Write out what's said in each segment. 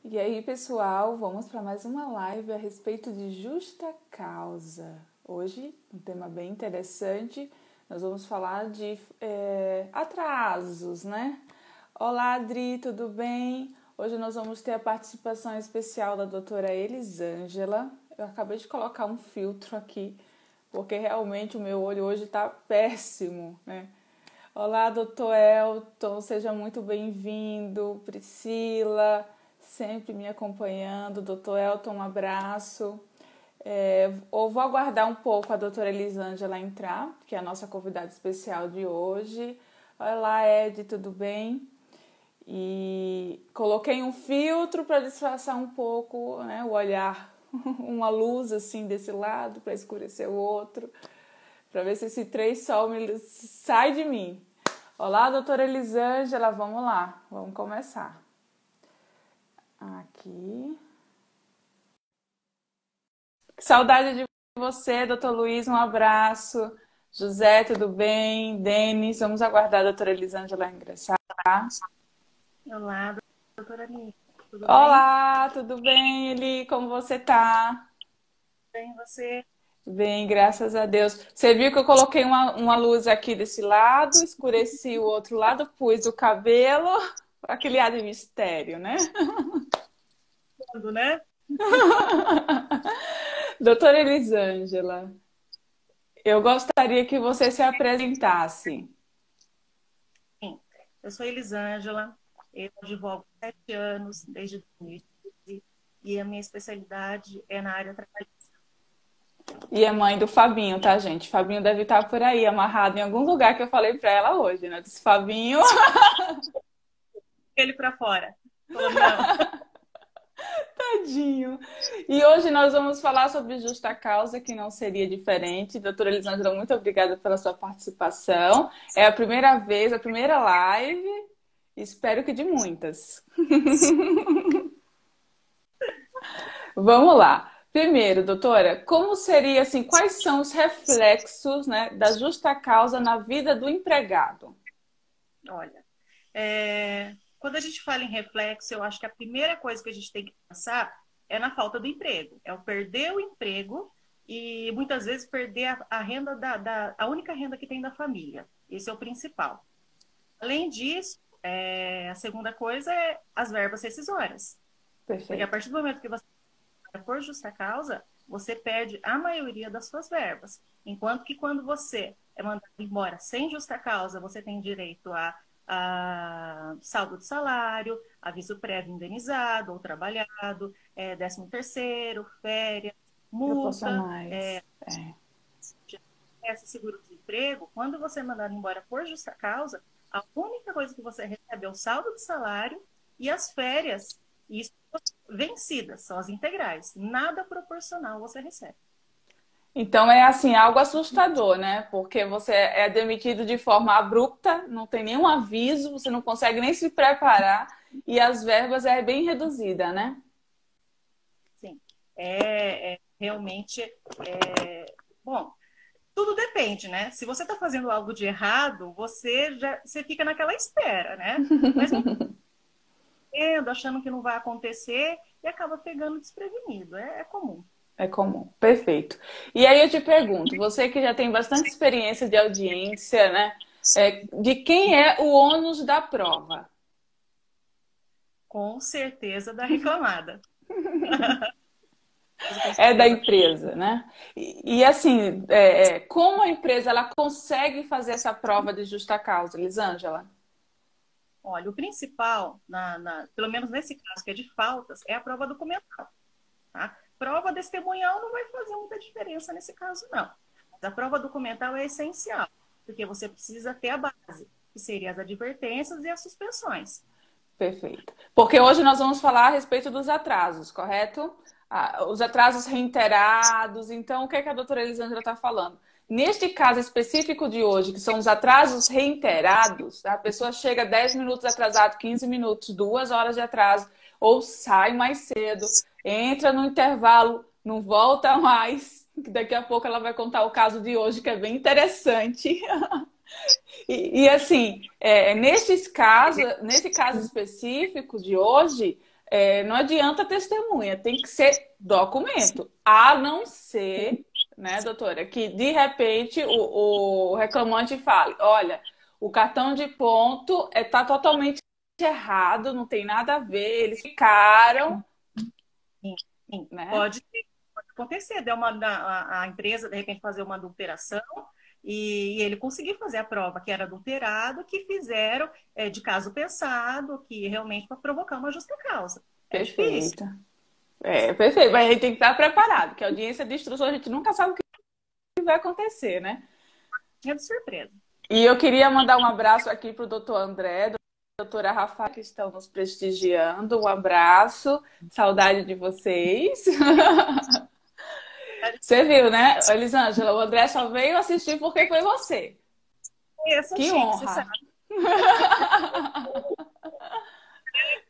E aí, pessoal, vamos para mais uma live a respeito de justa causa. Hoje, um tema bem interessante, nós vamos falar de atrasos, né? Olá, Adri, tudo bem? Hoje nós vamos ter a participação especial da doutora Elisângela. Eu acabei de colocar um filtro aqui, porque realmente o meu olho hoje está péssimo, né? Olá, doutor Elton, seja muito bem-vindo. Priscila, sempre me acompanhando. Doutor Elton, um abraço. Eu vou aguardar um pouco a doutora Elisângela entrar, que é a nossa convidada especial de hoje. Olá, Ed, tudo bem? E coloquei um filtro para disfarçar um pouco, né, o olhar, uma luz assim desse lado para escurecer o outro, para ver se esse três sol sai de mim. Olá, doutora Elisângela, vamos lá, vamos começar. Aqui. Saudade de você, doutor Luiz, um abraço. José, tudo bem? Denis, vamos aguardar a doutora Elisângela ingressar. Olá, doutora Nina, tudo bem? Olá, tudo bem, Eli? Como você tá? Bem, você? Bem, graças a Deus. Você viu que eu coloquei uma luz aqui desse lado, escureci o outro lado, pus o cabelo, aquele ar de mistério, né? Tudo, né? Doutora Elisângela, eu gostaria que você se apresentasse. Sim, eu sou Elisângela, eu advogo há 7 anos, desde 2015, e a minha especialidade é na área trabalhista. E é mãe do Fabinho, tá, gente? Fabinho deve estar por aí, amarrado em algum lugar que eu falei pra ela hoje, né? Disse, Fabinho, Ele para fora. Falou, não. tadinho. E hoje nós vamos falar sobre justa causa, que não seria diferente. Doutora Elisângela, muito obrigada pela sua participação. É a primeira vez, a primeira live. Espero que de muitas. Vamos lá. Primeiro, doutora, como seria assim, quais são os reflexos, né, da justa causa na vida do empregado? Olha, quando a gente fala em reflexo, eu acho que a primeira coisa que a gente tem que pensar é na falta do emprego. É o perder o emprego e muitas vezes perder a renda a única renda que tem da família. Esse é o principal. Além disso, a segunda coisa é as verbas rescisórias. Porque a Perfeito. partir do momento que você vai por justa causa, você perde a maioria das suas verbas. Enquanto que quando você é mandado embora sem justa causa, você tem direito a saldo de salário, aviso prévio indenizado ou trabalhado, 13º, férias, multa, Proporcionais. É. seguro-desemprego. Quando você é mandado embora por justa causa, a única coisa que você recebe é o saldo de salário e as férias, isso vencidas, são as integrais. Nada proporcional você recebe. Então é assim, algo assustador, né? Porque você é demitido de forma abrupta, não tem nenhum aviso, você não consegue nem se preparar e as verbas é bem reduzida, né? Sim, realmente bom. Tudo depende, né? Se você está fazendo algo de errado, você fica naquela espera, né? Mas não entendo, achando que não vai acontecer e acaba pegando desprevenido. É comum. É comum, perfeito. E aí eu te pergunto, você que já tem bastante experiência de audiência, né? De quem é o ônus da prova? Com certeza da reclamada. Com É da certeza. empresa, né? E assim, como a empresa ela consegue fazer essa prova de justa causa, Elisângela? Olha, o principal, pelo menos nesse caso que é de faltas, é a prova documental. Tá? Prova testemunhal não vai fazer muita diferença nesse caso, não. Mas a prova documental é essencial, porque você precisa ter a base, que seriam as advertências e as suspensões. Perfeito. Porque hoje nós vamos falar a respeito dos atrasos, correto? Os atrasos reiterados. Então, o que é que a doutora Elisângela está falando? Neste caso específico de hoje, que são os atrasos reiterados, a pessoa chega 10 minutos atrasado, 15 minutos, 2 horas de atraso, ou sai mais cedo, entra no intervalo, não volta mais. Daqui a pouco ela vai contar o caso de hoje, que é bem interessante. Assim, nesse caso específico de hoje, não adianta testemunha, tem que ser documento. A não ser, né, doutora, que de repente o reclamante fale, olha, o cartão de ponto está totalmente errado, não tem nada a ver, eles ficaram, Sim, sim. né? Pode acontecer, a empresa, de repente, fazer uma adulteração e ele conseguir fazer a prova que era adulterado, que fizeram de caso pensado, que realmente para provocar uma justa causa. É difícil. Perfeito. Perfeito, mas a gente tem que estar preparado, porque a audiência de instrução a gente nunca sabe o que vai acontecer, né? É de surpresa. E eu queria mandar um abraço aqui para o doutor André, doutora Rafa, que estão nos prestigiando. Um abraço, saudade de vocês. Você viu, né, Elisângela? O André só veio assistir porque foi você. Essa Que chique, você sabe.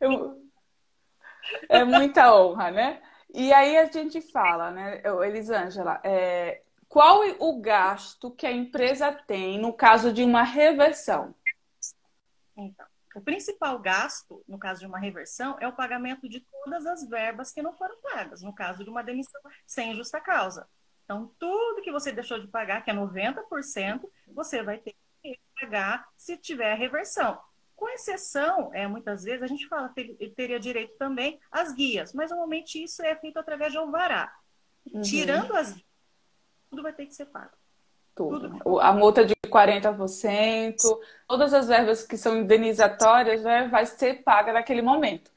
honra! É muita honra, né? E aí a gente fala, né, Elisângela, qual o gasto que a empresa tem no caso de uma reversão? Então, o principal gasto, no caso de uma reversão, é o pagamento de todas as verbas que não foram pagas, no caso de uma demissão sem justa causa. Então, tudo que você deixou de pagar, que é 90%, você vai ter que pagar se tiver reversão. Com exceção, muitas vezes, a gente fala que ele teria direito também às guias, mas normalmente isso é feito através de alvará. Tirando as guias, tudo vai ter que ser pago. Tudo. A multa de 40%, todas as verbas que são indenizatórias, né, vai ser paga naquele momento.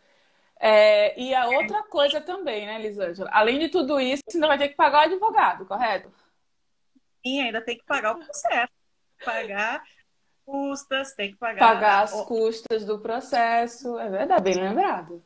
E a outra coisa também, né, Elisângela? Além de tudo isso, você ainda vai ter que pagar o advogado, correto? Sim, ainda tem que pagar o processo. Pagar custas, tem que Pagar pagar, as custas do processo. É verdade, bem lembrado.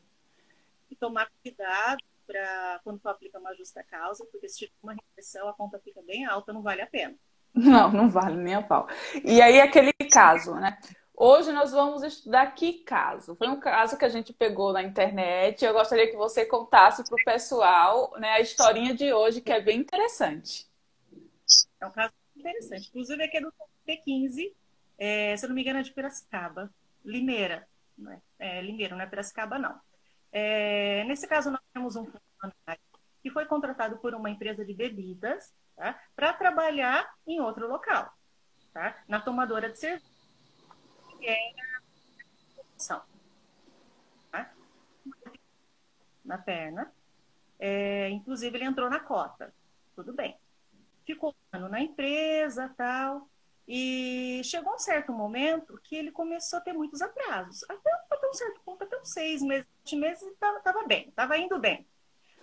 e tomar cuidado para quando for aplicar uma justa causa, porque se tiver uma repressão, a conta fica bem alta, não vale a pena. Não, não vale nem a pau. E aí, aquele caso, né? Hoje nós vamos estudar que caso. Foi um caso que a gente pegou na internet. Eu gostaria que você contasse para o pessoal, né, a historinha de hoje, que é bem interessante. É um caso interessante. Inclusive, aqui é do P15, se eu não me engano, é de Piracicaba. Limeira. Limeira, não é Piracicaba, não. Nesse caso, nós temos um funcionário que foi contratado por uma empresa de bebidas, tá, para trabalhar em outro local, tá, na tomadora de serviço, que é a produção, tá, na perna. Inclusive, ele entrou na cota. Tudo bem. Ficou um ano na empresa, tal, e chegou um certo momento que ele começou a ter muitos atrasos. Até um certo ponto, até uns 6 meses, 7 meses, estava bem, estava indo bem.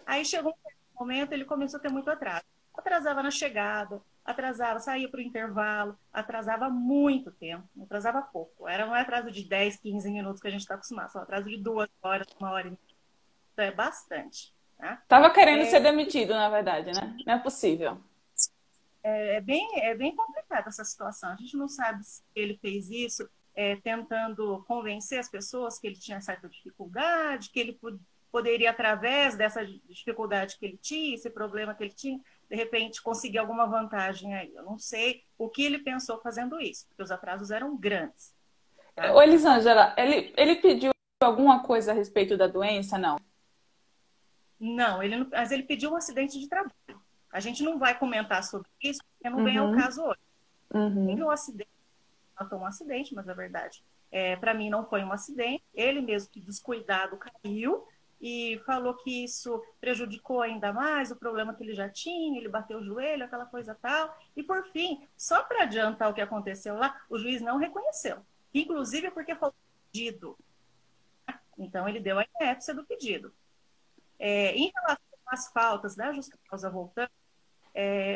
Aí chegou um certo momento, ele começou a ter muito atraso. Atrasava na chegada, atrasava, saía para o intervalo, atrasava muito tempo, não atrasava pouco. Era um atraso de 10, 15 minutos que a gente está acostumado, só atraso de 2 horas, 1 hora e meia. Então é bastante. Tá? Tava querendo ser demitido, na verdade, né? Não é possível. É bem complicada essa situação. A gente não sabe se ele fez isso tentando convencer as pessoas que ele tinha certa dificuldade, que ele poderia, através dessa dificuldade que ele tinha, esse problema que ele tinha, de repente conseguir alguma vantagem aí. Eu não sei o que ele pensou fazendo isso, porque os atrasos eram grandes. Tá? Ô, Elisângela, ele pediu alguma coisa a respeito da doença? Não. Não, mas ele pediu um acidente de trabalho. A gente não vai comentar sobre isso, porque não vem ao caso hoje. Teve um acidente, notou um acidente, mas na verdade, para mim não foi um acidente. Ele mesmo que descuidado caiu e falou que isso prejudicou ainda mais o problema que ele já tinha, ele bateu o joelho, aquela coisa tal. E por fim, só para adiantar o que aconteceu lá, o juiz não reconheceu. Inclusive porque faltou pedido. Então ele deu a inépcia do pedido. Em relação às faltas da justa causa voltando,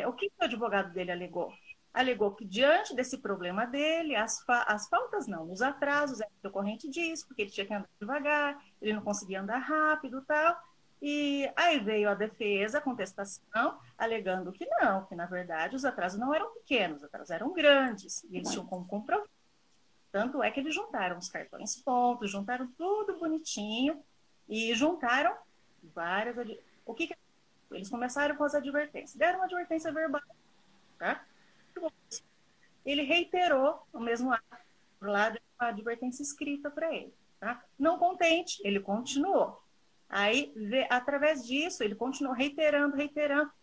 o que o advogado dele alegou? Alegou que diante desse problema dele, as faltas não, os atrasos eram decorrente disso, porque ele tinha que andar devagar, ele não conseguia andar rápido e tal. E aí veio a defesa, a contestação, alegando que não, que na verdade os atrasos não eram pequenos, os atrasos eram grandes, e eles tinham como comprovar. Tanto é que eles juntaram os cartões pontos, juntaram tudo bonitinho e juntaram várias. O que eles começaram com as advertências? Deram uma advertência verbal, tá? Ele reiterou o mesmo ato, por lá, uma advertência escrita para ele. Tá? Não contente, ele continuou. Aí, através disso, ele continuou reiterando,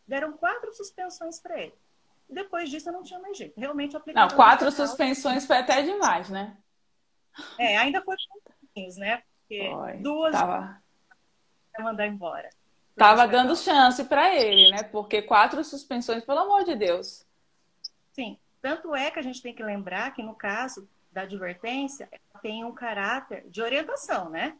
deram 4 suspensões para ele. Depois disso, não tinha mais jeito. Realmente, Não, aplicaram a justa 4 causa. suspensões foi até demais, né? Ainda foi pouquinhos, né? Porque Foi. 2 Tava, vai mandar embora. Por tava justa dando causa. chance para ele, né? Porque 4 suspensões, pelo amor de Deus. Sim. Tanto é que a gente tem que lembrar que, no caso da advertência, ela tem um caráter de orientação, né?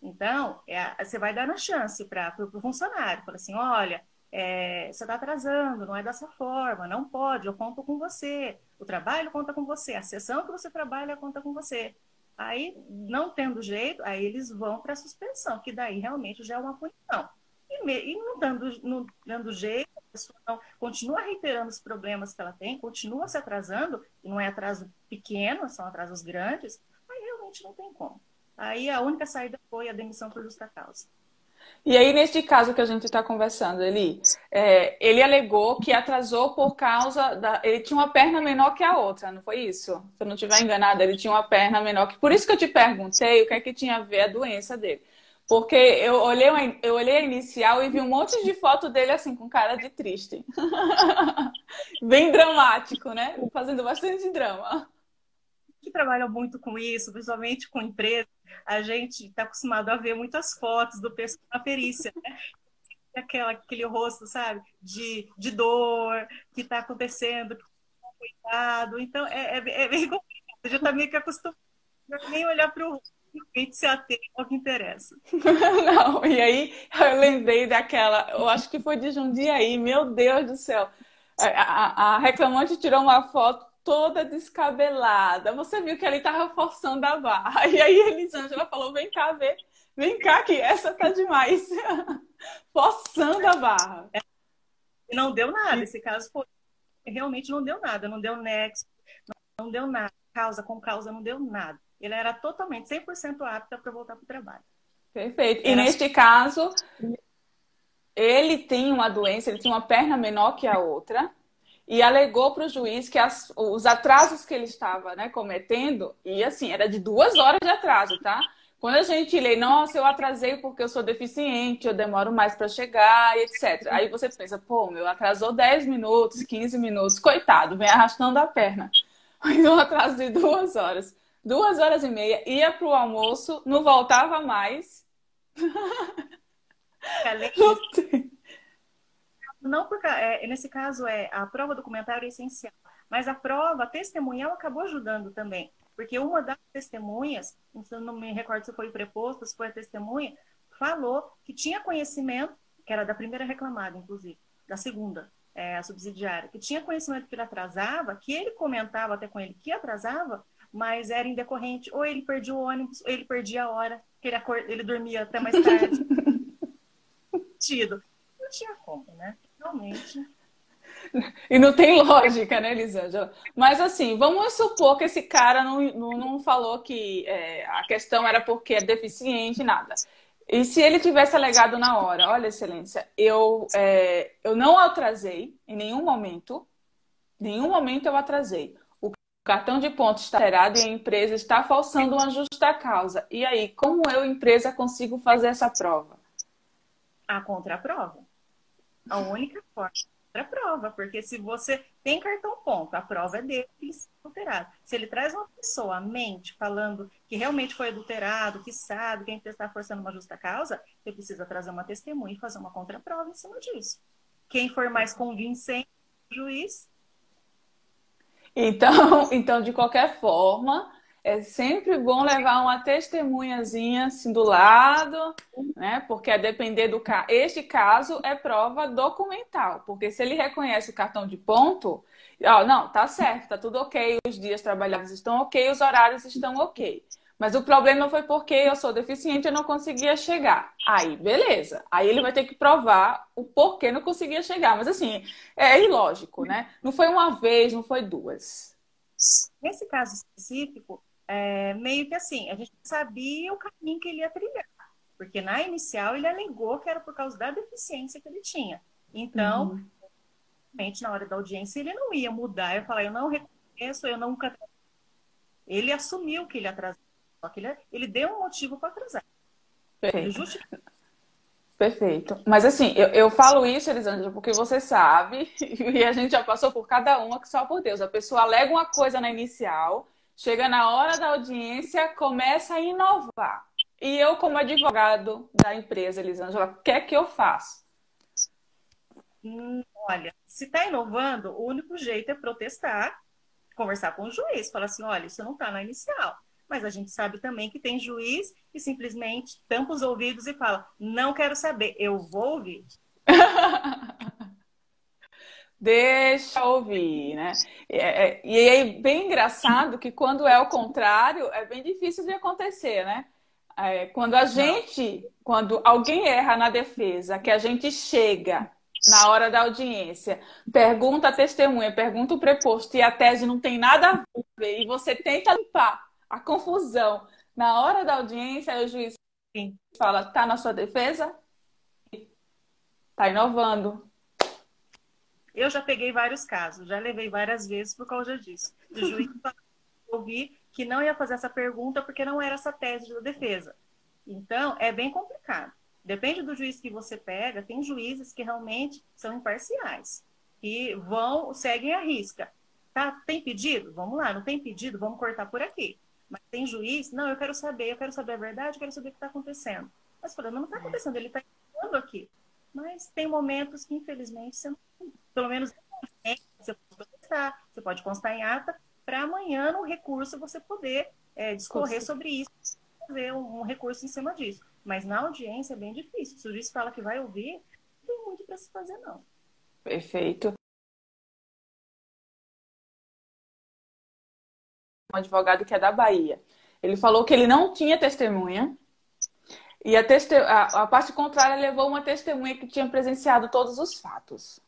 Então, você vai dar a chance para o funcionário. Fala assim, olha, você está atrasando, não é dessa forma, não pode, eu conto com você. O trabalho conta com você, a sessão que você trabalha conta com você. Aí, não tendo jeito, aí eles vão para a suspensão, que daí realmente já é uma punição. E não dando jeito, a pessoa continua reiterando os problemas que ela tem, continua se atrasando, e não é atraso pequeno, são atrasos grandes, aí realmente não tem como. Aí a única saída foi a demissão por justa causa. E aí, neste caso que a gente está conversando, ele alegou que atrasou por causa da. Ele tinha uma perna menor que a outra, não foi isso? Se eu não estiver enganada, ele tinha uma perna menor que. Por isso que eu te perguntei o que é que tinha a ver a doença dele. Porque eu olhei a inicial e vi um monte de foto dele assim, com cara de triste. Bem dramático, né? Fazendo bastante drama. Que trabalha muito com isso, principalmente com empresa, a gente está acostumado a ver muitas fotos do pessoal na perícia, né? Aquele rosto, sabe, de dor, que está acontecendo, que está cuidado. Então, é bem complicado. Eu já está meio que acostumado a nem olhar para o rosto, realmente se ater ao que interessa. Não, e aí eu lembrei daquela, eu acho que foi de Jundiaí, meu Deus do céu. A reclamante tirou uma foto toda descabelada. Você viu que ele estava forçando a barra. E aí a Elisângela falou: vem cá, que essa tá demais. Forçando a barra. E não deu nada. E- Esse caso foi, realmente não deu nada. Não deu nexo, não deu nada. Causa com causa, não deu nada. Ele era totalmente 100% apto para voltar para o trabalho. Perfeito. E Era neste caso, ele tem uma doença, ele tinha uma perna menor que a outra. E alegou para o juiz que os atrasos que ele estava, né, cometendo, e assim, era de 2 horas de atraso, tá? Quando a gente lê, nossa, eu atrasei porque eu sou deficiente, eu demoro mais para chegar, e etc. Aí você pensa, pô, meu, atrasou 10 minutos, 15 minutos, coitado, vem arrastando a perna. Mas um atraso de 2 horas. 2 horas e meia, ia para o almoço, não voltava mais. além disso, Não tem. não porque, nesse caso, a prova documentária é essencial, mas a prova testemunhal acabou ajudando também, porque uma das testemunhas, se eu não me recordo se foi preposto, se foi a testemunha, falou que tinha conhecimento, que era da primeira reclamada, inclusive, da segunda, a subsidiária, que tinha conhecimento que ele atrasava, que ele comentava até com ele que atrasava, mas era indecorrente, ou ele perdia o ônibus, ou ele perdia a hora, que ele dormia até mais tarde. Tido. Não tinha como, né? Realmente. E não tem lógica, né, Elisângela? Mas assim, vamos supor que esse cara não falou que a questão era porque é deficiente, nada. E se ele tivesse alegado na hora, olha, excelência, eu não atrasei em nenhum momento eu atrasei. O cartão de pontos está alterado e a empresa está falsando uma justa causa. E aí, como eu, empresa, consigo fazer essa prova? A contraprova. A única forma é a prova, porque se você tem cartão ponto, a prova é dele que ele está adulterado. Se ele traz uma pessoa à mente falando que realmente foi adulterado, que sabe que a empresa está forçando uma justa causa, você precisa trazer uma testemunha e fazer uma contraprova em cima disso. Quem for mais convincente, o juiz. Então, de qualquer forma, é sempre bom levar uma testemunhazinha assim do lado, né? Porque a depender do caso. Este caso é prova documental, porque se ele reconhece o cartão de ponto, ó, não, tá certo, tá tudo ok, os dias trabalhados estão ok, os horários estão ok. Mas o problema foi porque eu sou deficiente e eu não conseguia chegar. Aí, beleza. Aí ele vai ter que provar o porquê não conseguia chegar. Mas assim, é ilógico, né? Não foi uma vez, não foi duas. Nesse caso específico, meio que assim, a gente sabia o caminho que ele ia trilhar, porque na inicial ele alegou que era por causa da deficiência que ele tinha. Então, Uhum. realmente, na hora da audiência, ele não ia mudar, eu falar, eu não reconheço, eu nunca. Ele assumiu que ele atrasou, só que ele deu um motivo para atrasar. Perfeito. Justificar. Perfeito. Mas assim, eu falo isso, Elisângela, porque você sabe, e a gente já passou por cada uma, que só por Deus. A pessoa alega uma coisa na inicial, chega na hora da audiência, começa a inovar. E eu, como advogado da empresa, Elisângela, o que é que eu faço? Olha, se está inovando, o único jeito é protestar, conversar com o juiz, falar assim, olha, isso não está na inicial. Mas a gente sabe também que tem juiz que simplesmente tampa os ouvidos e fala, não quero saber, eu vou ouvir. Deixa eu ouvir, né? E é bem engraçado que quando é o contrário, é bem difícil de acontecer, né? Não. Quando alguém erra na defesa, que a gente chega na hora da audiência, pergunta a testemunha, pergunta o preposto e a tese não tem nada a ver, e você tenta limpar a confusão na hora da audiência, aí o juiz Sim. fala, tá na sua defesa? Tá inovando. Eu já peguei vários casos, já levei várias vezes por causa disso. Do juiz ouvir que não ia fazer essa pergunta porque não era essa tese da defesa. Então, é bem complicado. Depende do juiz que você pega, tem juízes que realmente são imparciais, que seguem a risca. Tá, tem pedido? Vamos lá, não tem pedido? Vamos cortar por aqui. Mas tem juiz? Não, eu quero saber a verdade, eu quero saber o que está acontecendo. Mas falando, não está acontecendo, ele está falando aqui. Mas tem momentos que, infelizmente, você não, pelo menos você pode protestar, você pode constar em ata, para amanhã, no recurso, você poder discorrer sobre isso, fazer um recurso em cima disso. Mas na audiência é bem difícil. Se o juiz fala que vai ouvir, não tem muito para se fazer, não. Perfeito. Um advogado que é da Bahia. Ele falou que ele não tinha testemunha e a parte contrária levou uma testemunha que tinha presenciado todos os fatos.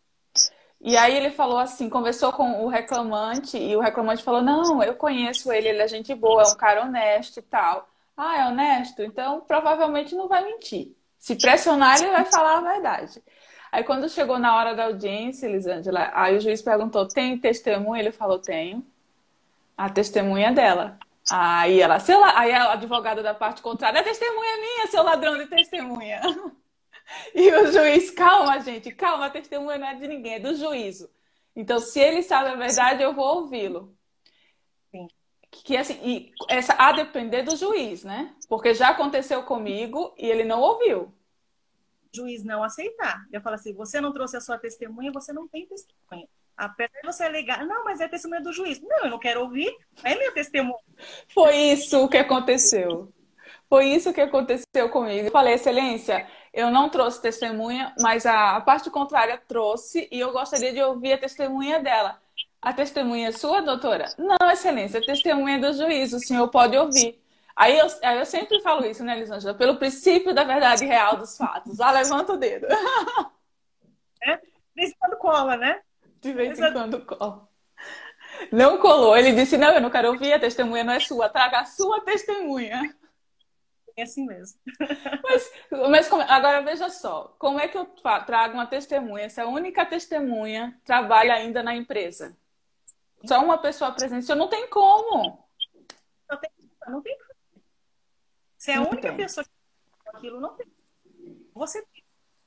E aí ele falou assim, conversou com o reclamante e o reclamante falou, não, eu conheço ele, ele é gente boa, é um cara honesto e tal. Ah, é honesto? Então provavelmente não vai mentir. Se pressionar, ele vai falar a verdade. Aí quando chegou na hora da audiência, Elisângela, aí o juiz perguntou, tem testemunha? Ele falou, tenho. A testemunha dela. Aí a advogada da parte contrária, a testemunha é minha, seu ladrão de testemunha. E o juiz, calma, gente, calma, a testemunha não é de ninguém, é do juízo. Então, se ele sabe a verdade, eu vou ouvi-lo. Sim. Que assim, a depender do juiz, né? Porque já aconteceu comigo e ele não ouviu. O juiz não aceitar. Eu falo assim, você não trouxe a sua testemunha, você não tem testemunha. Apesar de você alegar, não, mas é a testemunha do juiz. Não, eu não quero ouvir, não é minha testemunha. Foi isso que aconteceu. Foi isso que aconteceu comigo. Eu falei, Excelência, eu não trouxe testemunha, mas a parte contrária trouxe e eu gostaria de ouvir a testemunha dela. A testemunha é sua, doutora? Não, Excelência, a testemunha é do juiz, o senhor pode ouvir. Aí eu sempre falo isso, né, Elisângela? Pelo princípio da verdade real dos fatos. Ah, levanta o dedo. Né? De vez em quando cola, né? De vez em quando cola. Não colou. Ele disse, não, eu não quero ouvir, a testemunha não é sua. Traga a sua testemunha. É assim mesmo. Agora veja só, como é que eu trago uma testemunha se a única testemunha trabalha ainda na empresa? Só uma pessoa presenciou, não tem como. Não tem, não tem. Se é a Não única tem. pessoa que faz aquilo, não tem. Você,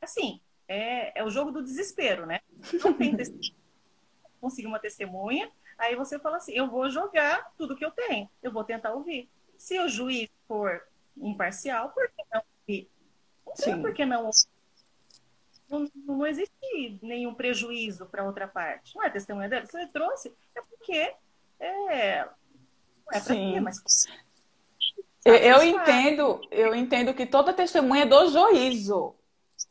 assim, é o jogo do desespero, né? Não tem conseguir uma testemunha, aí você fala assim, eu vou jogar tudo que eu tenho, eu vou tentar ouvir. Se o juiz for imparcial, por que não ouvir? Não tem por Sim, que não ouvir. Não existe nenhum prejuízo para outra parte. Não é testemunha dela? Se você trouxe, é porque é, não é para quê, sim. mas sabe Eu dos fatos. entendo, eu entendo que toda testemunha é do juízo.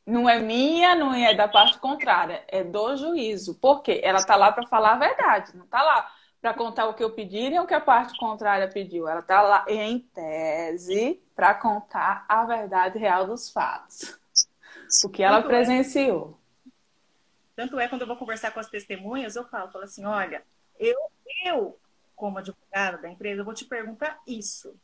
Não é minha, não é da parte contrária, é do juízo. Por quê? Ela está lá para falar a verdade, não está lá para contar o que eu pedi nem o que a parte contrária pediu. Ela está lá, em tese, para contar a verdade real dos fatos. O que ela Tanto é, presenciou. tanto é quando eu vou conversar com as testemunhas, falo assim, olha, eu, eu como advogada da empresa, eu vou te perguntar isso.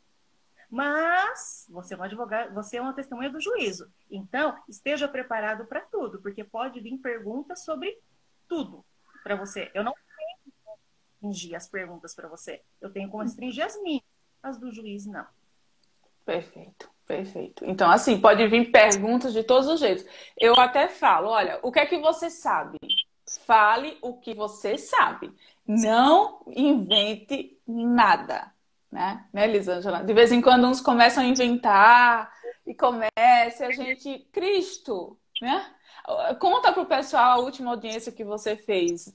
Mas você é um advogado, você é uma testemunha do juízo. Então, esteja preparado para tudo, porque pode vir perguntas sobre tudo para você. Eu não restringir as perguntas para você. Eu tenho como restringir as minhas, as do juiz não. Perfeito. Perfeito. Então, assim, pode vir perguntas de todos os jeitos. Eu até falo, olha, o que é que você sabe? Fale o que você sabe. Não invente nada, né, Elisângela? De vez em quando uns começam a inventar e começa a gente... Cristo, né? Conta pro pessoal a última audiência que você fez.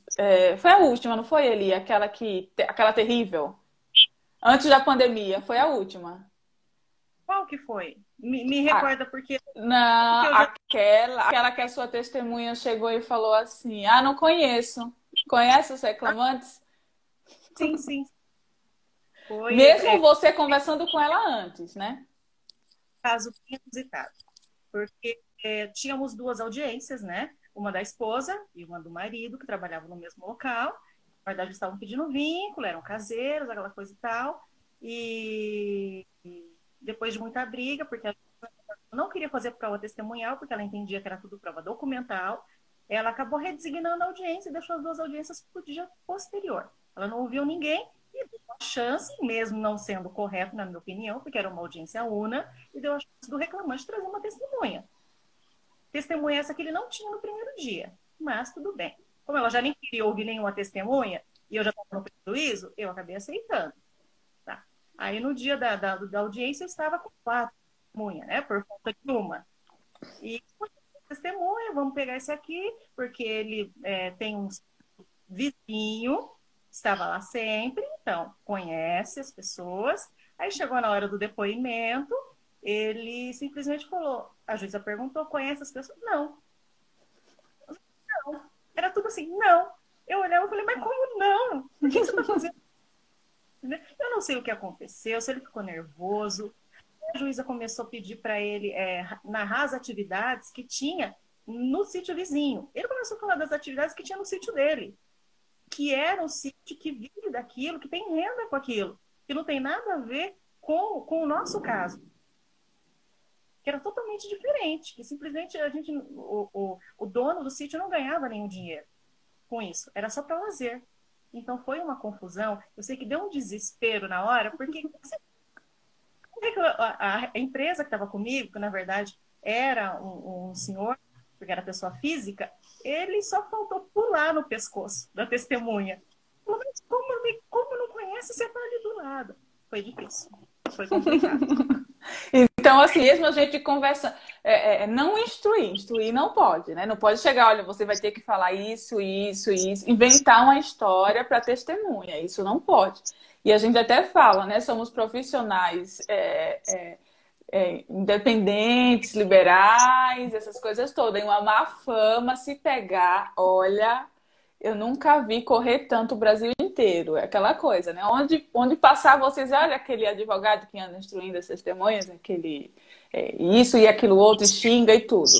Foi a última, não foi, Eli? Aquela terrível? Antes da pandemia, foi a última. Qual que foi? Me recorda, porque Não, eu já. aquela que a sua testemunha chegou e falou assim: Ah, não conheço. Conhece os Ah, reclamantes? sim, sim. Foi Mesmo você conversando com ela antes, né? caso inusitado. Porque tínhamos duas audiências, né? Uma da esposa e uma do marido, que trabalhavam no mesmo local. Na verdade, eles estavam pedindo vínculo, eram caseiros, aquela coisa e tal. E depois de muita briga, porque a não queria fazer prova testemunhal, porque ela entendia que era tudo prova documental, ela acabou redesignando a audiência e deixou as duas audiências para o dia posterior. Ela não ouviu ninguém e deu a chance, mesmo não sendo correto, na minha opinião, porque era uma audiência una, e deu a chance do reclamante trazer uma testemunha. Testemunha essa que ele não tinha no primeiro dia, mas tudo bem. Como ela já nem queria ouvir nenhuma testemunha, e eu já estava no prejuízo, eu acabei aceitando. Tá? Aí no dia da audiência eu estava com 4 testemunhas, né? Por falta de uma. E testemunha, vamos pegar esse aqui, porque ele tem um vizinho, estava lá sempre, então conhece as pessoas. Aí chegou na hora do depoimento, ele simplesmente falou, a juíza perguntou, conhece as pessoas? Não, não. Era tudo assim, não. Eu olhava e falei, mas como não? Por que você está fazendo? Eu não sei o que aconteceu, se ele ficou nervoso. A juíza começou a pedir para ele narrar as atividades que tinha no sítio vizinho. Ele começou a falar das atividades que tinha no sítio dele, que era um sítio que vive daquilo, que tem renda com aquilo, que não tem nada a ver com o nosso caso, que era totalmente diferente, que simplesmente o dono do sítio não ganhava nenhum dinheiro com isso, era só para lazer. Então foi uma confusão. Eu sei que deu um desespero na hora, porque a empresa que estava comigo, que na verdade era um senhor, porque era pessoa física, ele só faltou pular no pescoço da testemunha. Falou, mas como não conhece, você está ali do lado. Foi difícil, foi complicado. Então, assim, mesmo a gente conversa, não instruir não pode, né? Não pode chegar, olha, você vai ter que falar isso, isso, isso, inventar uma história para testemunha, isso não pode. E a gente até fala, né? Somos profissionais independentes, liberais, essas coisas todas. E uma má fama se pegar, olha, eu nunca vi correr tanto o Brasil inteiro. É aquela coisa, né? Onde passar, vocês olha aquele advogado que anda instruindo as testemunhas, aquele isso e aquilo outro, e xinga e tudo.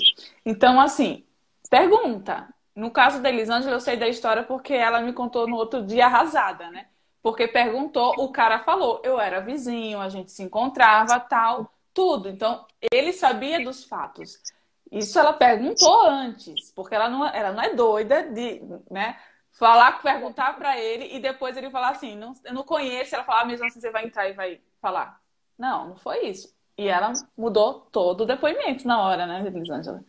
Então, assim, pergunta. No caso da Elisângela, eu sei da história porque ela me contou no outro dia arrasada, né? Porque perguntou, o cara falou, eu era vizinho, a gente se encontrava, tal, tudo. Então, ele sabia dos fatos. Isso ela perguntou antes, porque ela não é doida de, né, perguntar para ele e depois ele falar assim, não, eu não conheço, ela falar mesmo assim, você vai entrar e vai falar. Não, não foi isso. E ela mudou todo o depoimento na hora, né, Elisângela?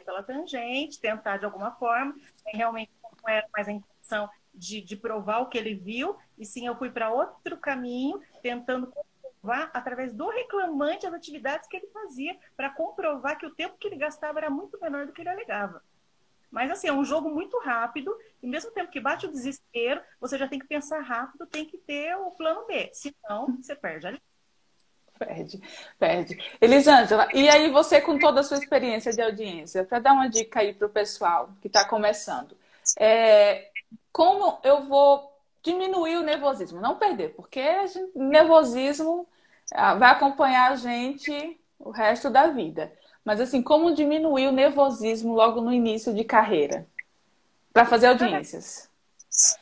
Pela tangente, tentar de alguma forma, realmente não era mais a intenção de provar o que ele viu, e sim eu fui para outro caminho, tentando comprovar, através do reclamante, as atividades que ele fazia, para comprovar que o tempo que ele gastava era muito menor do que ele alegava. Mas, assim, é um jogo muito rápido, e mesmo tempo que bate o desespero, você já tem que pensar rápido, tem que ter o plano B, senão você perde ali. Perde, perde. Elisângela, e aí você com toda a sua experiência de audiência, para dar uma dica aí para o pessoal que está começando, como eu vou diminuir o nervosismo? Não perder, porque o nervosismo vai acompanhar a gente o resto da vida. Mas assim, como diminuir o nervosismo logo no início de carreira? Para fazer Cada, audiências.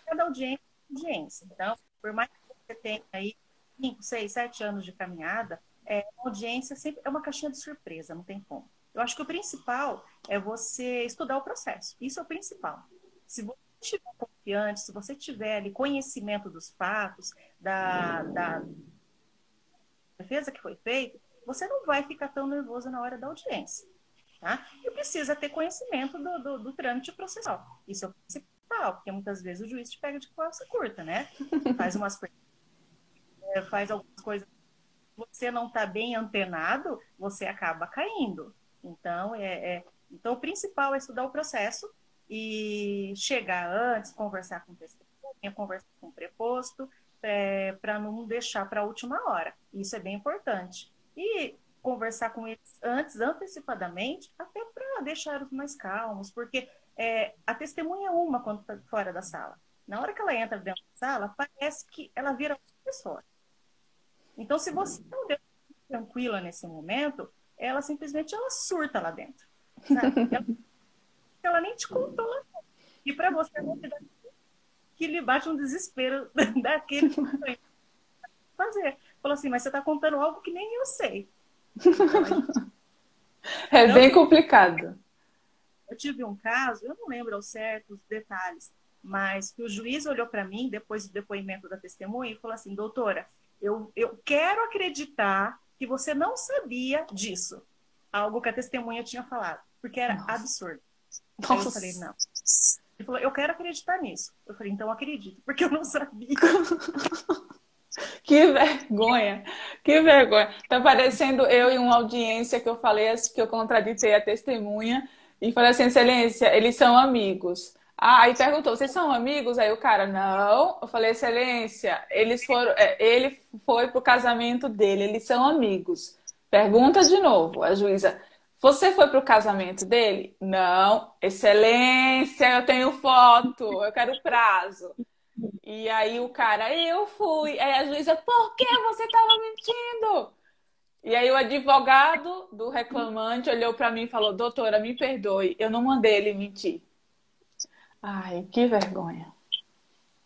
cada audiência. Então, por mais que você tenha aí 5, 6, 7 anos de caminhada, a audiência sempre é uma caixinha de surpresa, não tem como. Eu acho que o principal é você estudar o processo. Isso é o principal. Se você estiver confiante, se você tiver ali conhecimento dos fatos, da defesa que foi feita, você não vai ficar tão nervoso na hora da audiência. Tá? E precisa ter conhecimento do trâmite processual. Isso é o principal, porque muitas vezes o juiz te pega de calça curta, né? Faz algumas coisas, você não está bem antenado, você acaba caindo. Então, então, o principal é estudar o processo e chegar antes, conversar com o testemunha, conversar com o preposto, para não deixar para a última hora. Isso é bem importante. E conversar com eles antes, antecipadamente, até para deixar-os mais calmos, porque a testemunha é uma quando está fora da sala. Na hora que ela entra dentro da sala, parece que ela vira outra pessoa. Então, se você não deu tranquila nesse momento, ela simplesmente surta lá dentro. Sabe? Ela nem te contou lá dentro. E para você é novidade que lhe bate um desespero daquele fazer. Falou assim, mas você está contando algo que nem eu sei. É bem complicado. Eu tive um caso, eu não lembro ao certo os detalhes, mas que o juiz olhou para mim, depois do depoimento da testemunha, e falou assim, doutora, eu quero acreditar que você não sabia disso. Algo que a testemunha tinha falado, porque era absurdo. Aí eu falei, não. Ele falou, eu quero acreditar nisso. Eu falei, então acredito, porque eu não sabia. Que vergonha, que vergonha. Tá parecendo eu em uma audiência que eu falei, que eu contraditei a testemunha e falei assim, excelência, eles são amigos. Aí perguntou, vocês são amigos? Aí o cara, não. Eu falei, excelência, ele foi pro casamento dele, eles são amigos. Pergunta de novo, a juíza, você foi pro casamento dele? Não. Excelência, eu tenho foto, eu quero prazo. E aí o cara, eu fui. Aí a juíza, por que você estava mentindo? E aí o advogado do reclamante olhou para mim e falou, doutora, me perdoe, eu não mandei ele mentir. Ai, que vergonha.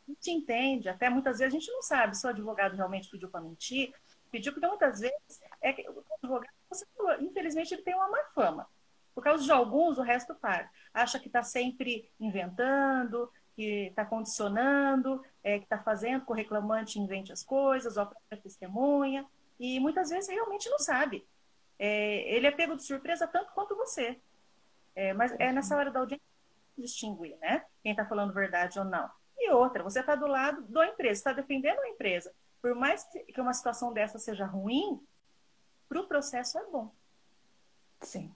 A gente entende, até muitas vezes a gente não sabe se o advogado realmente pediu para mentir, pediu porque muitas vezes o advogado, você falou, infelizmente ele tem uma má fama. Por causa de alguns, o resto paga. Acha que está sempre inventando, que está condicionando, que está fazendo que o reclamante invente as coisas, ou a própria testemunha, e muitas vezes realmente não sabe. Ele é pego de surpresa tanto quanto você. Mas é nessa hora da audiência distinguir, né? Quem está falando verdade ou não. E outra, você está do lado da empresa, está defendendo a empresa. Por mais que uma situação dessa seja ruim, para o processo é bom. Sim.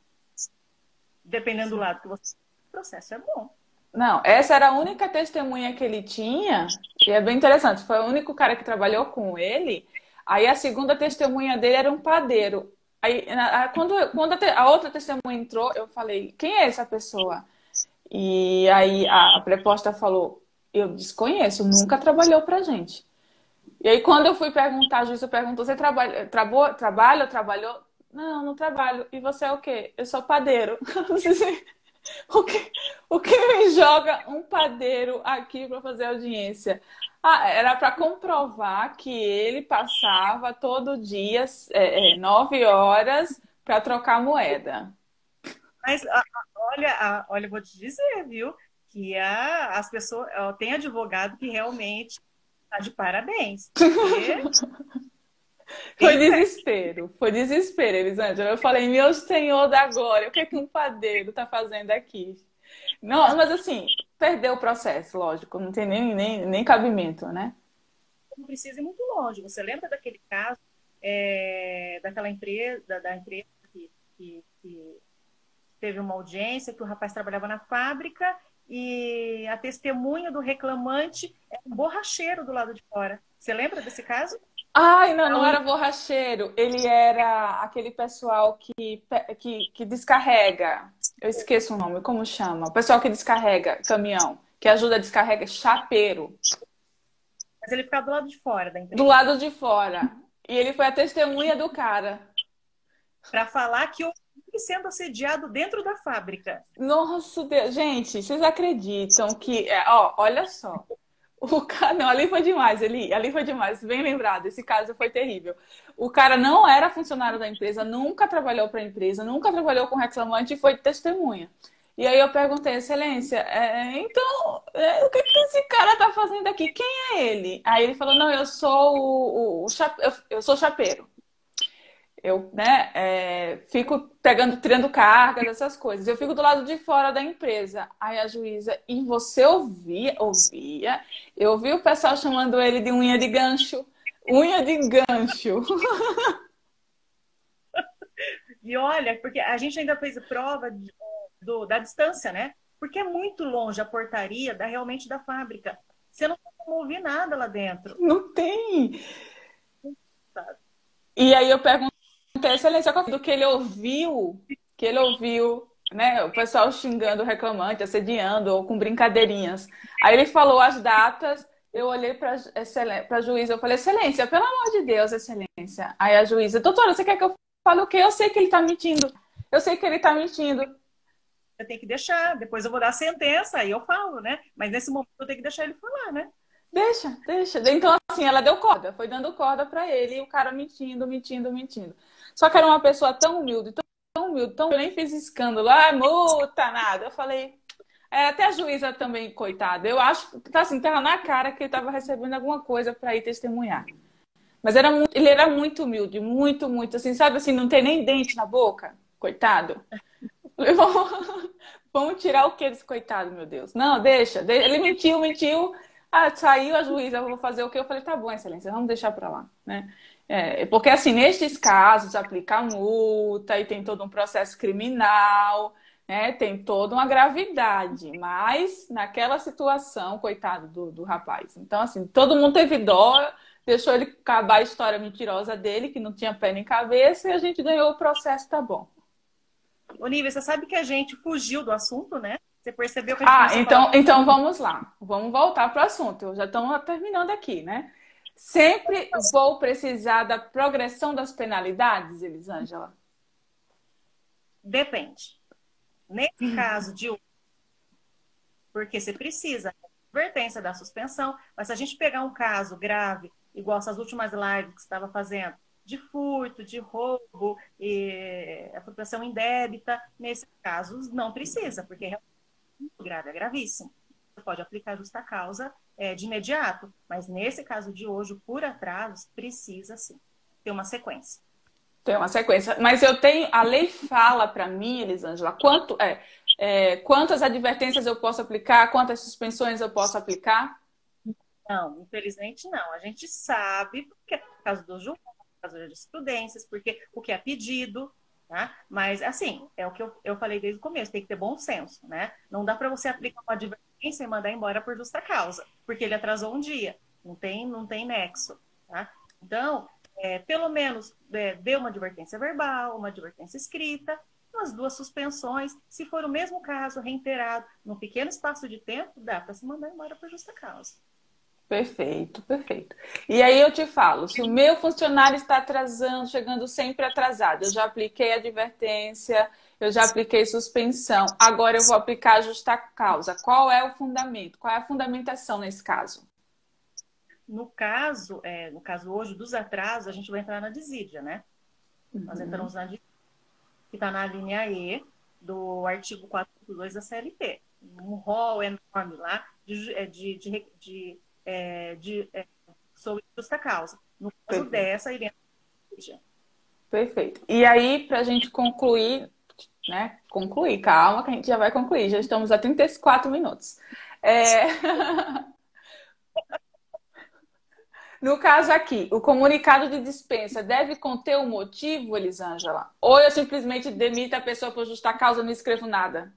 Dependendo do lado que você... O processo é bom. Não, essa era a única testemunha que ele tinha, e é bem interessante, foi o único cara que trabalhou com ele. Aí a segunda testemunha dele era um padeiro. Aí, quando a outra testemunha entrou, eu falei, quem é essa pessoa? E aí a preposta falou, eu desconheço, nunca trabalhou pra gente. E aí quando eu fui perguntar, a juíza perguntou, você trabalha ou trabalhou? Não, não trabalho. E você é o quê? Eu sou padeiro. O que me joga um padeiro aqui para fazer audiência? Era para comprovar que ele passava todo dia 9 horas para trocar moeda. Mas olha, vou te dizer, viu? Que as pessoas tem advogado que realmente está de parabéns. Foi desespero, Elisângela. Eu falei, meu senhor da glória, o que é que um padeiro tá fazendo aqui? Não, mas assim, perdeu o processo, lógico, não tem nem cabimento, né? Não precisa ir muito longe. Você lembra daquele caso daquela empresa, da empresa que teve uma audiência, que o rapaz trabalhava na fábrica e a testemunha do reclamante era um borracheiro do lado de fora. Você lembra desse caso? Ai, não era borracheiro. Ele era aquele pessoal que descarrega. Eu esqueço o nome, como chama? O pessoal que descarrega caminhão, que ajuda a descarregar, chapeiro. Mas ele ficava do lado de fora da empresa. Do lado de fora. E ele foi a testemunha do cara. Para falar que eu sendo assediado dentro da fábrica. Nossa Deus, gente, vocês acreditam que... olha só. O cara, não, ali foi demais, ali foi demais, bem lembrado, esse caso foi terrível. O cara não era funcionário da empresa, nunca trabalhou para a empresa, nunca trabalhou com reclamante e foi testemunha. E aí eu perguntei, excelência, então, o que esse cara tá fazendo aqui? Quem é ele? Aí ele falou, não, eu sou eu sou chapeiro. Eu, né, fico pegando, tirando cargas, essas coisas. Eu fico do lado de fora da empresa. Aí a juíza, e você ouvia? Ouvia. Eu ouvi o pessoal chamando ele de unha de gancho. Unha de gancho. E olha, porque a gente ainda fez a prova da distância, né? Porque é muito longe a portaria realmente da fábrica. Você não vai ouvir nada lá dentro, Não tem. sabe? E aí eu perguntei, excelência, qual foi do que ele ouviu, né, o pessoal xingando o reclamante, assediando ou com brincadeirinhas. Aí ele falou as datas, eu olhei para a juíza, eu falei, excelência, pelo amor de Deus, excelência. Aí a juíza, doutora, você quer que eu fale o quê? Eu sei que ele está mentindo. Eu sei que ele está mentindo. Eu tenho que deixar, depois eu vou dar a sentença, aí eu falo, né? Mas nesse momento eu tenho que deixar ele falar, né? Deixa, deixa. Então, assim, ela deu corda, foi dando corda para ele e o cara mentindo, mentindo, mentindo. Só que era uma pessoa tão humilde, tão humilde, tão... Eu nem fiz escândalo, multa, nada. Eu falei, até a juíza também, coitada. Eu acho que tá assim, tava na cara que ele tava recebendo alguma coisa para ir testemunhar. Mas ele era muito humilde, muito, muito, assim, sabe assim, não tem nem dente na boca, coitado. Eu falei, vamos tirar o que desse coitado, meu Deus? Não, deixa. Ele mentiu, mentiu. Ah, saiu a juíza, eu vou fazer o quê? Eu falei, tá bom, excelência, vamos deixar para lá, né? Porque, assim, nestes casos, aplica multa e tem todo um processo criminal, né? Tem toda uma gravidade. Mas, naquela situação, coitado do rapaz. Então, assim, todo mundo teve dó, deixou ele acabar a história mentirosa dele, que não tinha pé nem cabeça, e a gente ganhou o processo, tá bom. Olivia, você sabe que a gente fugiu do assunto, né? Você percebeu que a gente começou a falar. Então vamos lá. Vamos voltar para o assunto. Já estamos terminando aqui, né? Sempre vou precisar da progressão das penalidades, Elisângela? Depende. Nesse caso de porque você precisa da advertência da suspensão, mas se a gente pegar um caso grave, igual essas últimas lives que você estava fazendo, de furto, de roubo, e apropriação indébita, nesses casos não precisa, porque é muito grave, é gravíssimo. Você pode aplicar justa causa de imediato, mas nesse caso de hoje, por atraso, precisa sim ter uma sequência. Tem uma sequência. Mas eu tenho. A lei fala para mim, Elisângela, quantas advertências eu posso aplicar, quantas suspensões eu posso aplicar? Não, infelizmente não. A gente sabe, porque é por causa do julgamento, por causa das jurisprudências, porque o que é pedido, tá? Mas, assim, é o que eu falei desde o começo, tem que ter bom senso, né? Não dá para você aplicar uma advertência e mandar embora por justa causa, porque ele atrasou um dia. Não tem nexo, tá? Então, pelo menos dê uma advertência verbal, uma advertência escrita, umas 2 suspensões. Se for o mesmo caso, reiterado, num pequeno espaço de tempo, dá para se mandar embora por justa causa. Perfeito, perfeito. E aí eu te falo, se o meu funcionário está atrasando, chegando sempre atrasado, eu já apliquei advertência, eu já apliquei suspensão, agora eu vou aplicar a justa causa. Qual é o fundamento? Qual é a fundamentação nesse caso? No caso hoje dos atrasos, a gente vai entrar na desídia, né? Nós entramos na desídia, que está na linha E do artigo 4.2 da CLT. Um rol enorme lá sobre justa causa. No caso Perfeito. dessa, iremos. Perfeito. E aí, para a gente concluir, né? Concluir, calma, que a gente já vai concluir. Já estamos a 34 minutos. No caso aqui, o comunicado de dispensa deve conter o motivo, Elisângela? Ou eu simplesmente demito a pessoa por justa causa e não escrevo nada?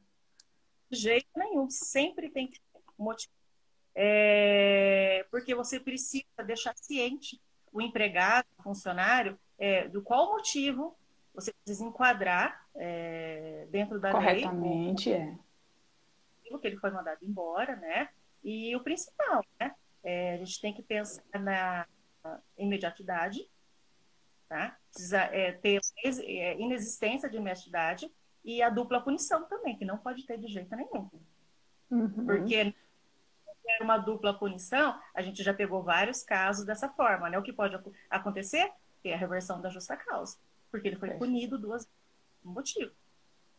De jeito nenhum, sempre tem que ter um motivo. Porque você precisa deixar ciente o empregado, o funcionário, do qual motivo você precisa enquadrar dentro da lei Corretamente, que ele foi mandado embora, né? E o principal, né? A gente tem que pensar na imediatidade, tá? Precisa ter inexistência de imediatidade e a dupla punição também, que não pode ter de jeito nenhum. Porque uma dupla punição, a gente já pegou vários casos dessa forma, né? O que pode acontecer é a reversão da justa causa, porque ele foi punido 2 vezes por motivo.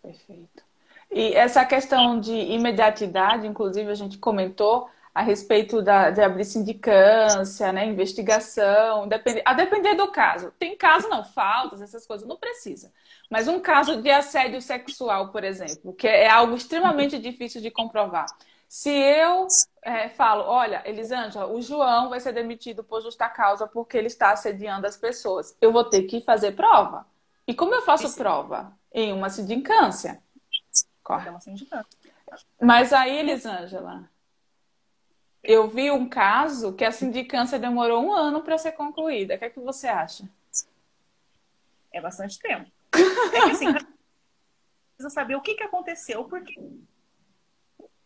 Perfeito. E essa questão de imediatidade, inclusive a gente comentou, a respeito de abrir sindicância, né, investigação, a depender do caso. Tem caso, não, faltas, essas coisas, não precisa. Mas um caso de assédio sexual, por exemplo, que é algo extremamente difícil de comprovar. Se eu falo, olha, Elisângela, o João vai ser demitido por justa causa porque ele está assediando as pessoas, eu vou ter que fazer prova. E como eu faço prova? Em uma sindicância. Corre. Mas aí, Elisângela, eu vi um caso que a sindicância demorou 1 ano para ser concluída. O que é que você acha? É bastante tempo. É que assim, precisa saber o que aconteceu, por quê.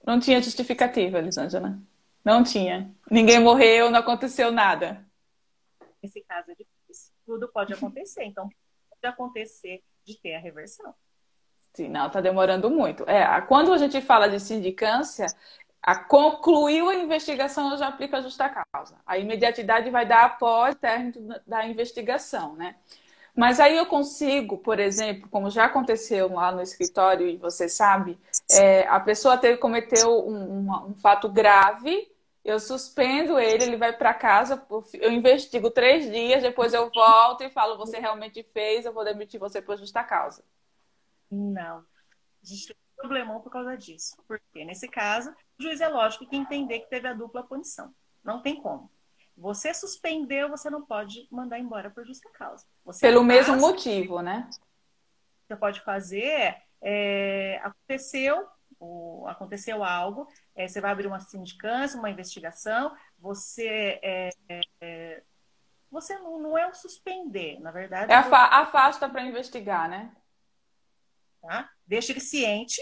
Não tinha justificativa, Elisângela. Não tinha. Ninguém morreu, não aconteceu nada. Esse caso é difícil. Tudo pode acontecer. Então, pode acontecer de ter a reversão. Sim, não, está demorando muito. Quando a gente fala de sindicância, concluiu a investigação, eu já aplico a justa causa. A imediatidade vai dar após o término da investigação, né? Mas aí eu consigo, por exemplo, como já aconteceu lá no escritório, e você sabe, a pessoa cometeu um fato grave, eu suspendo ele vai para casa, eu investigo 3 dias, depois eu volto e falo, você realmente fez, eu vou demitir você por justa causa. Não. A gente tem um problemão por causa disso. Porque, nesse caso, o juiz é lógico que entender que teve a dupla punição. Não tem como. Você suspendeu, você não pode mandar embora por justa causa. Pelo mesmo motivo, né? Você pode fazer, aconteceu algo, você vai abrir uma sindicância, uma investigação, você não é o suspender, na verdade. Afasta para investigar, né? Tá? Deixa ele ciente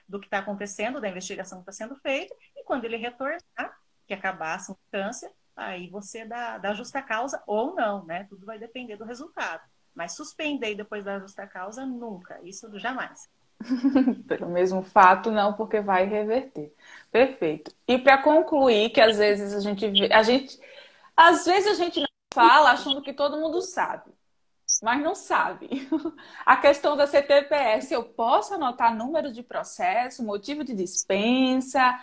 do que está acontecendo, da investigação que está sendo feita, e quando ele retornar, que acabar a sindicância, aí você dá justa causa ou não, né? Tudo vai depender do resultado. Mas suspender depois da justa causa, nunca. Isso jamais. Pelo mesmo fato, não, porque vai reverter. Perfeito. E para concluir, que às vezes a gente não fala achando que todo mundo sabe. Mas não sabe. A questão da CTPS, eu posso anotar número de processo, motivo de dispensa?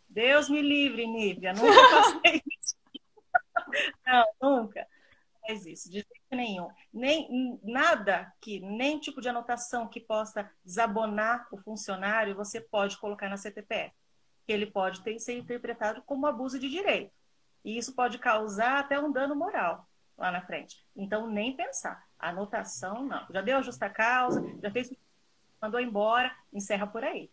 Deus me livre, Nívia, nunca passei isso. Não, nunca faz isso, de jeito nenhum. Nem tipo de anotação que possa desabonar o funcionário, você pode colocar na CTPS. Que ele pode ser interpretado como abuso de direito. E isso pode causar até um dano moral lá na frente. Então, nem pensar. Anotação, não. Já deu a justa causa, já fez, mandou embora, encerra por aí.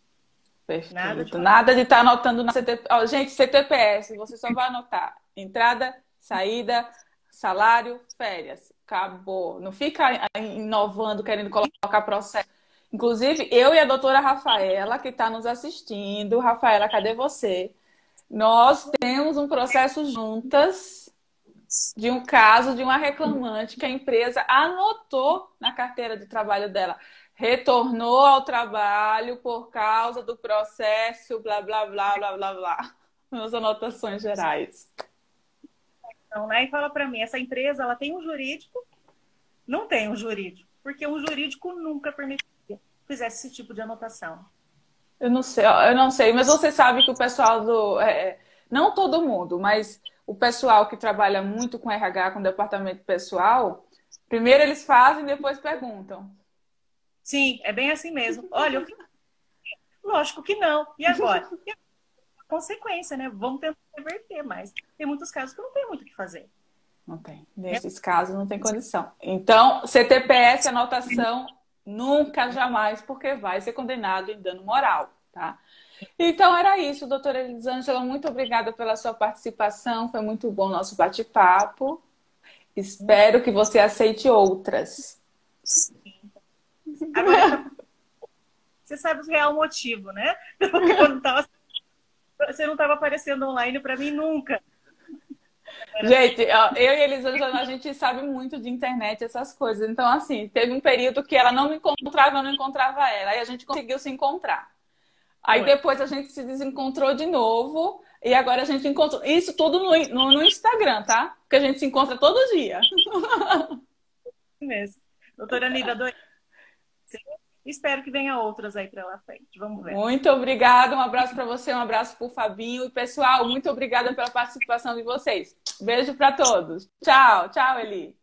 Perfeito. Nada de estar anotando na CTPS. Gente, CTPS, você só vai anotar entrada, saída, salário, férias. Acabou. Não fica inovando, querendo colocar processo. Inclusive, eu e a doutora Rafaela, que está nos assistindo. Rafaela, cadê você? Nós temos um processo juntas de um caso de uma reclamante que a empresa anotou na carteira de trabalho dela. Retornou ao trabalho por causa do processo, blá, blá, blá, blá, blá, blá. Nas anotações gerais. Então, né? E fala para mim, essa empresa, ela tem um jurídico? Não tem um jurídico, porque um jurídico nunca permitiria que fizesse esse tipo de anotação. Eu não sei, mas você sabe que o pessoal não todo mundo, mas o pessoal que trabalha muito com RH, com departamento pessoal, primeiro eles fazem e depois perguntam. Sim, é bem assim mesmo. Olha, lógico que não. E agora? Consequência, né? Vamos tentar reverter, mas tem muitos casos que não tem muito o que fazer. Não tem. Nesses casos não tem condição. Então, CTPS, anotação, nunca, jamais, porque vai ser condenado em dano moral, tá? Então, era isso, doutora Elisângela. Muito obrigada pela sua participação. Foi muito bom o nosso bate-papo. Espero que você aceite outras. Agora, você sabe o real motivo, né? Você não estava aparecendo online para mim nunca. Gente, eu e a Elisângela, a gente sabe muito de internet, essas coisas. Então, assim, teve um período que ela não me encontrava, eu não encontrava ela. Aí a gente conseguiu se encontrar. Aí depois a gente se desencontrou de novo. E agora a gente encontrou. Isso tudo no Instagram, tá? Porque a gente se encontra todo dia. Mesmo. Doutora Nívia, Espero que venha outras aí pela frente. Vamos ver. Muito obrigada, um abraço para você, um abraço para o Fabinho. E pessoal, muito obrigada pela participação de vocês. Beijo para todos. Tchau, tchau, Eli.